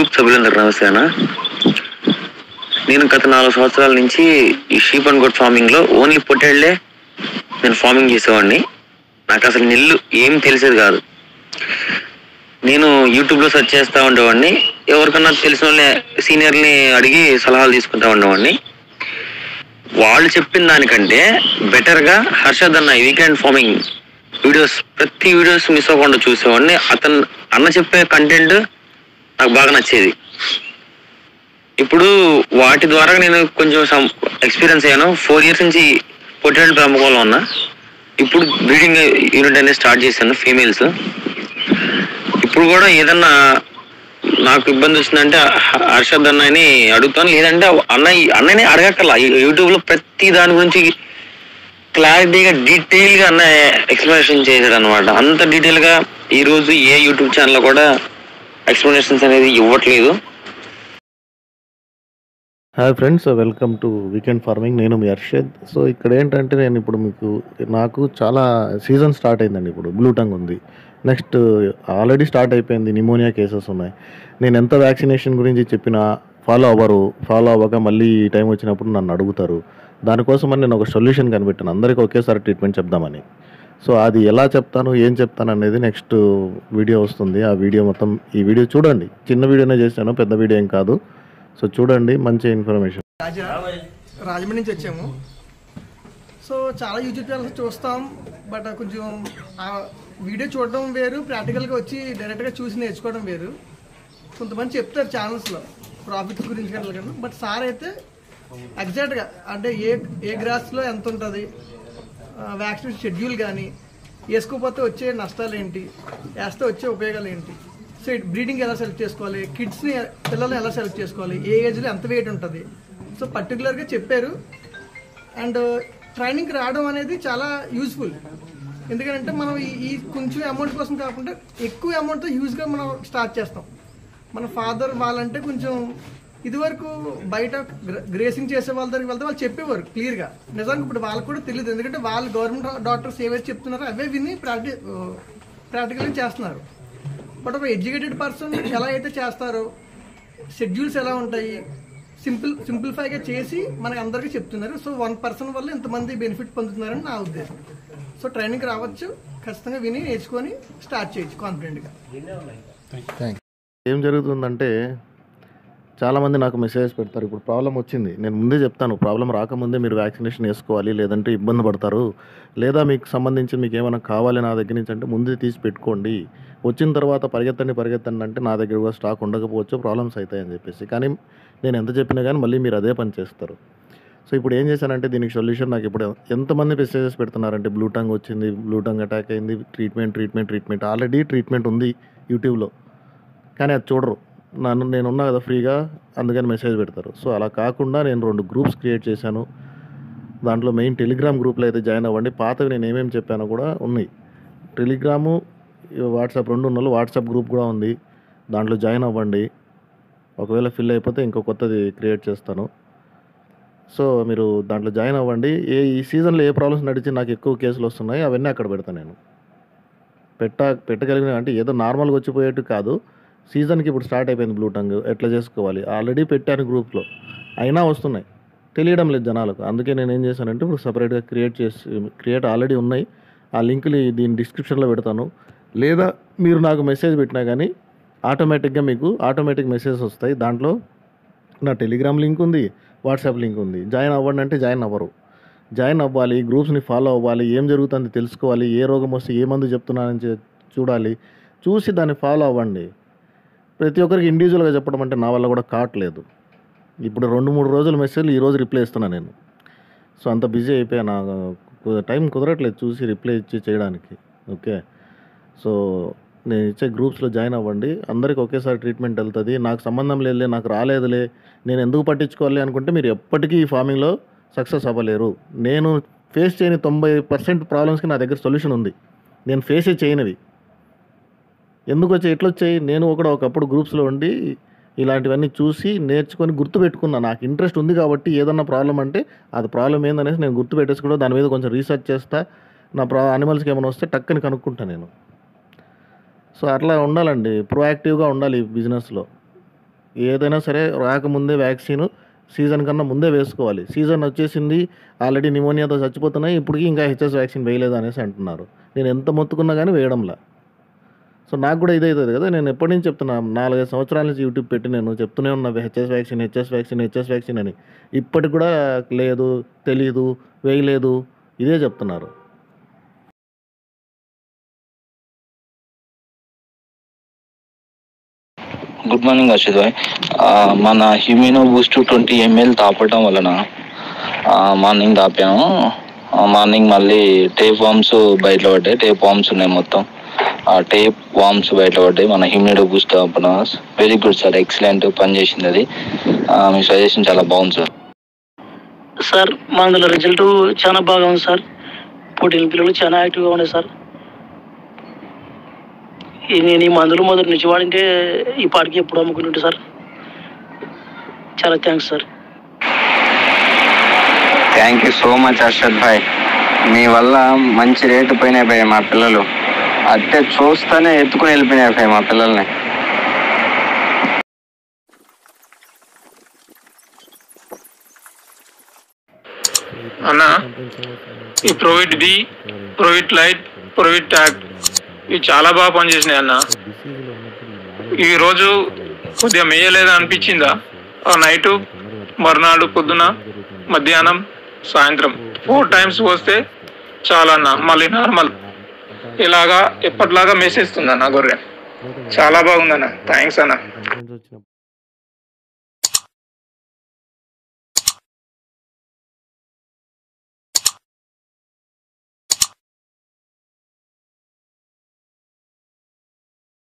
Group సభ్యులందరూ నమస్తేనా. నేను గత 4 సంవత్సరాల నుంచి ఈ షీప్ అండ్ గోట్ ఫార్మింగ్ లో ఓన్లీ పొట్టేళ్లే నేను ఫార్మింగ్ చేసేవాడిని. నాకు అసలు నెల్లు ఏం తెలిసేది కాదు. నేను యూట్యూబ్ లో సెర్చ్ చేస్తా ఉండేవాడిని, ఎవరికన్నా తెలిసిన వాళ్ళని సీనియర్ని అడిగి సలహాలు తీసుకుంటా ఉండేవాడిని. వాళ్ళు చెప్పిన దానికంటే బెటర్ గా హర్షద్ అన్న వీకెండ్ ఫార్మింగ్ వీడియోస్ ప్రతి వీడియోస్ మిస్ అవ్వకుండా చూసేవాడిని. అన్న చెప్పే కంటెంట్ నాకు బాగా నచ్చేది. ఇప్పుడు వాటి ద్వారా నేను కొంచెం ఎక్స్పీరియన్స్ అయ్యాను. 4 years నుంచి పొట్టేళ్ళ పెంపకంలో ఉన్నా. ఇప్పుడు బ్రీడింగ్ యూనిట్ అనేది స్టార్ట్ చేశాను ఫీమేల్స్. ఇప్పుడు కూడా ఏదన్నా నాకు ఇబ్బంది వచ్చిందంటే హర్షద్ అన్నని అడుగుతాను, లేదంటే అన్నని అడగక్కర్లా. యూట్యూబ్ లో ప్రతి దాని గురించి క్లారిటీగా డీటెయిల్ గా అన్న ఎక్స్ప్లెనేషన్ చేశాడు అనమాట. అంత డీటెయిల్ గా ఈ రోజు ఏ యూట్యూబ్ ఛానల్ కూడా ఎక్స్ప్లెనేషన్స్ అనేది ఇవ్వట్లేదు. Hi friends, welcome to weekend farming. నేను మీ హర్షద్. సో ఇక్కడ ఏంటంటే నేను ఇప్పుడు నాకు చాలా సీజన్ స్టార్ట్ అయిందండి. ఇప్పుడు బ్లూ టంగ్ ఉంది, నెక్స్ట్ ఆల్రెడీ స్టార్ట్ అయిపోయింది, నిమోనియా కేసెస్ ఉన్నాయి. నేను ఎంత వ్యాక్సినేషన్ గురించి చెప్పినా ఫాలో అవ్వక మళ్ళీ ఈ టైం వచ్చినప్పుడు నన్ను అడుగుతారు. దానికోసమని నేను ఒక సొల్యూషన్ కనిపెట్టాను, అందరికీ ఒకేసారి ట్రీట్మెంట్ చెప్దామని. సో అది ఎలా చెప్తాను, ఏం చెప్తాను అనేది నెక్స్ట్ వీడియో వస్తుంది. ఆ వీడియో మొత్తం ఈ వీడియో చూడండి. చిన్న వీడియోనే చేశాను, పెద్ద వీడియో ఏం కాదు. సో చూడండి, మంచి ఇన్ఫర్మేషన్. రాజమండ్రి నుంచి వచ్చాము. సో చాలా యూట్యూబ్ ఛానల్స్ చూస్తాం, బట్ కొంచెం ఆ వీడియో చూడడం వేరు, ప్రాక్టికల్గా వచ్చి డైరెక్ట్గా చూసి నేర్చుకోవడం వేరు. కొంతమంది చెప్తారు ఛానల్స్లో ప్రాఫిట్స్ గురించి కానీ, బట్ సార్ అయితే ఎగ్జాక్ట్గా అంటే ఏ గ్రాస్లో ఎంత ఉంటుంది, వ్యాక్సినేషన్ షెడ్యూల్ కానీ, వేసుకోకపోతే వచ్చే నష్టాలు ఏంటి, వేస్తే వచ్చే ఉపయోగాలు ఏంటి, సో బ్రీడింగ్ ఎలా సెలెక్ట్ చేసుకోవాలి, కిడ్స్ని పిల్లల్ని ఎలా సెలెక్ట్ చేసుకోవాలి, ఏ ఏజ్లో ఎంత వెయిట్ ఉంటుంది, సో పర్టికులర్గా చెప్పారు. అండ్ ట్రైనింగ్కి రావడం అనేది చాలా యూజ్ఫుల్. ఎందుకంటే మనం ఈ కొంచెం అమౌంట్ కోసం కాకుండా ఎక్కువ అమౌంట్తో యూజ్గా మనం స్టార్ట్ చేస్తాం. మన ఫాదర్ వాళ్ళంటే కొంచెం ఇదివరకు బయట గ్రేసింగ్ చేసే వాళ్ళ దగ్గరికి వెళ్తే వాళ్ళు చెప్పేవారు క్లియర్గా. నిజానికి ఇప్పుడు వాళ్ళకి కూడా తెలియదు, ఎందుకంటే వాళ్ళు గవర్నమెంట్ డాక్టర్స్ ఏవైతే చెప్తున్నారో అవే విని ప్రాక్టికల్గా చేస్తున్నారు. బట్ ఒక ఎడ్యుకేటెడ్ పర్సన్ ఎలా అయితే చేస్తారో, షెడ్యూల్స్ ఎలా ఉంటాయి, సింప్లిఫైగా చేసి మనకి అందరికీ చెప్తున్నారు. సో 1 person వల్ల ఇంతమంది బెనిఫిట్ పొందుతున్నారని నా ఉద్దేశం. సో ట్రైనింగ్కి రావచ్చు, ఖచ్చితంగా విని నేర్చుకొని స్టార్ట్ చేయొచ్చు కాన్ఫిడెంట్గా. ఏం జరుగుతుందంటే చాలామంది నాకు మెసేజ్ పెడతారు, ఇప్పుడు ప్రాబ్లం వచ్చింది, నేను ముందే చెప్తాను, ప్రాబ్లం రాకముందే మీరు వ్యాక్సినేషన్ వేసుకోవాలి, లేదంటే ఇబ్బంది పడతారు, లేదా మీకు సంబంధించి మీకు ఏమైనా కావాలి నా దగ్గర నుంచి అంటే ముందే తీసి పెట్టుకోండి, వచ్చిన తర్వాత పరిగెత్తండి అంటే నా దగ్గర కూడా స్టాక్ ఉండకపోవచ్చు, ప్రాబ్లమ్స్ అవుతాయని చెప్పేసి. కానీ నేను ఎంత చెప్పినా కానీ మళ్ళీ మీరు అదే పని చేస్తారు. సో ఇప్పుడు ఏం చేశానంటే దీనికి సొల్యూషన్ నాకు ఇప్పుడు ఎంతమంది మెసేజెస్ పెడుతున్నారంటే బ్లూ టంగ్ వచ్చింది, బ్లూ టంగ్ అటాక్ అయింది, ట్రీట్మెంట్ ఆల్రెడీ ట్రీట్మెంట్ ఉంది యూట్యూబ్లో, కానీ అది చూడరు. నేనున్నా కదా ఫ్రీగా, అందుకని మెసేజ్ పెడతారు. సో అలా కాకుండా నేను 2 గ్రూప్స్ క్రియేట్ చేశాను. దాంట్లో మెయిన్ టెలిగ్రామ్ గ్రూప్లో అయితే జాయిన్ అవ్వండి. పాతవి నేను ఏమేమి చెప్పానో కూడా ఉన్నాయి. టెలిగ్రాము, వాట్సాప్ 2 ఉన్నాయి. వాట్సాప్ గ్రూప్ కూడా ఉంది, దాంట్లో జాయిన్ అవ్వండి. ఒకవేళ ఫిల్ అయిపోతే ఇంకో కొత్తది క్రియేట్ చేస్తాను. సో మీరు దాంట్లో జాయిన్ అవ్వండి. ఈ సీజన్లో ఏ ప్రాబ్లమ్స్ నడిచి నాకు ఎక్కువ కేసులు వస్తున్నాయి అవన్నీ అక్కడ పెడతాను నేను. పెట్టగలిగిన అంటే ఏదో నార్మల్గా వచ్చిపోయేట్టు కాదు. సీజన్కి ఇప్పుడు స్టార్ట్ అయిపోయింది బ్లూ టంగ్, ఎట్లా చేసుకోవాలి ఆల్రెడీ పెట్టాను గ్రూప్లో, అయినా వస్తున్నాయి, తెలియడం లేదు జనాలకు. అందుకే నేను ఏం చేశానంటే ఇప్పుడు సపరేట్గా క్రియేట్ ఆల్రెడీ ఉన్నాయి. ఆ లింక్ని దీని డిస్క్రిప్షన్లో పెడతాను. లేదా మీరు నాకు మెసేజ్ పెట్టినా కానీ ఆటోమేటిక్గా మీకు మెసేజెస్ వస్తాయి. దాంట్లో నా టెలిగ్రామ్ లింక్ ఉంది, వాట్సాప్ లింక్ ఉంది. జాయిన్ అవ్వండి అంటే జాయిన్ అవ్వరు. జాయిన్ అవ్వాలి, గ్రూప్స్ని ఫాలో అవ్వాలి, ఏం జరుగుతుంది తెలుసుకోవాలి, ఏ రోగం వస్తే ఏ మందు చెప్తున్నానని చూడాలి, చూసి దాన్ని ఫాలో అవ్వండి. ప్రతి ఒక్కరికి ఇండివిజువల్గా చెప్పడం అంటే నా వల్ల కూడా కావట్లేదు. ఇప్పుడు 2-3 రోజుల మెసేజ్లు ఈరోజు రిప్లై ఇస్తున్నాను నేను. సో అంత బిజీ అయిపోయా, నాకు టైం కుదరట్లేదు చూసి రిప్లై ఇచ్చి చేయడానికి. ఓకే, సో నేను ఇచ్చే గ్రూప్స్లో జాయిన్ అవ్వండి. అందరికీ ఒకేసారి ట్రీట్మెంట్ వెళ్తుంది. నాకు సంబంధం లేదులే, నాకు రాలేదులే, నేను ఎందుకు పట్టించుకోవాలి అనుకుంటే మీరు ఎప్పటికీ ఈ ఫార్మింగ్లో సక్సెస్ అవ్వలేరు. నేను ఫేస్ చేయని 90% ప్రాబ్లమ్స్కి నా దగ్గర సొల్యూషన్ ఉంది. నేను ఫేసే చేయనివి ఎందుకు వచ్చాయి, ఎట్లా వచ్చాయి, నేను ఒకప్పుడు గ్రూప్స్లో ఉండి ఇలాంటివన్నీ చూసి నేర్చుకొని గుర్తుపెట్టుకున్నా. నాకు ఇంట్రెస్ట్ ఉంది కాబట్టి ఏదన్నా ప్రాబ్లం అంటే అది ప్రాబ్లం ఏందనేసి నేను గుర్తుపెట్టేసుకుంటా, దాని మీద కొంచెం రీసెర్చ్ చేస్తా, నా అనిమల్స్కి ఏమైనా వస్తే టక్కని కనుక్కుంటా నేను. సో అట్లా ఉండాలండి, ప్రొయాక్టివ్గా ఉండాలి ఈ బిజినెస్లో. ఏదైనా సరే రాకముందే వ్యాక్సిన్ సీజన్ కన్నా ముందే వేసుకోవాలి. సీజన్ వచ్చేసింది, ఆల్రెడీ నిమోనియాతో చచ్చిపోతున్నాయి, ఇప్పటికి ఇంకా హెచ్ఎస్ వ్యాక్సిన్ వేయలేదు అనేసి అంటున్నారు. నేను ఎంత మొత్తుకున్నా కానీ వేయడంలా. సో నాకు కూడా ఇదే అవుతుంది కదా. నేను ఎప్పటి నుంచి చెప్తున్నా, 4-5 సంవత్సరాల నుంచి యూట్యూబ్ పెట్టి నేను చెప్తూనే ఉన్నా HS vaccine HS vaccine HS vaccine అని. ఇప్పటికి కూడా లేదు, తెలీదు, వేయలేదు, ఇదే చెప్తున్నారు. Good morning Arshid bhai. మన హ్యూమినో బూస్ట్ 20 ml తాపడం వలన మార్నింగ్ తాపాము. మార్నింగ్ మళ్ళీ టేప్ వామ్స్ బయట పడ్డాయి. టేప్ వామ్స్ ఉన్నాయి మొత్తం. ఆ టేప్ వామ్స్ బయట పడ్డాయి మన హ్యూమినో బూస్ట్ తాపడం. వెరీ గుడ్ సార్, ఎక్సలెంట్ పని చేసింది అది. మీ సజెషన్ చాలా బాగుంది సార్. సార్ మా అందులో రిజల్ట్ చాలా బాగా ఉంది సార్. 14 పిల్లలు చాలా యాక్టివ్గా ఉన్నాయి సార్. నేను ఈ మందులు మొదటి నుంచి వాడింటే ఈ పాటికి ఎప్పుడు అమ్ముకుంటుంటే సార్. చాలా thanks sir. Thank you so much Arshad bhai. మీ వల్ల మంచి రేటు పోయినాయి భయ్. మా పిల్లలు అట్టే చూస్తూనే ఎత్తుకుని వెళ్ళిపోయినాయి భయ్ మా పిల్లల్ని. అన్న ఈ ప్రోవిట్ డి, ప్రోవిట్ లైట్, ప్రోవిట్ ట్యాగ్ ఇవి చాలా బాగా పనిచేసినాయి అన్న. ఈ రోజు కొద్దిగా మేయలేదని అనిపించిందా? ఆ నైటు, మర్నాడు పొద్దున, మధ్యాహ్నం, సాయంత్రం 4 times పోస్తే చాలా అన్న, మళ్ళీ నార్మల్ ఇలాగా ఎప్పటిలాగా మేసేస్తుంది అన్న గొర్రె. చాలా బాగుందన్న. థ్యాంక్స్ అన్న.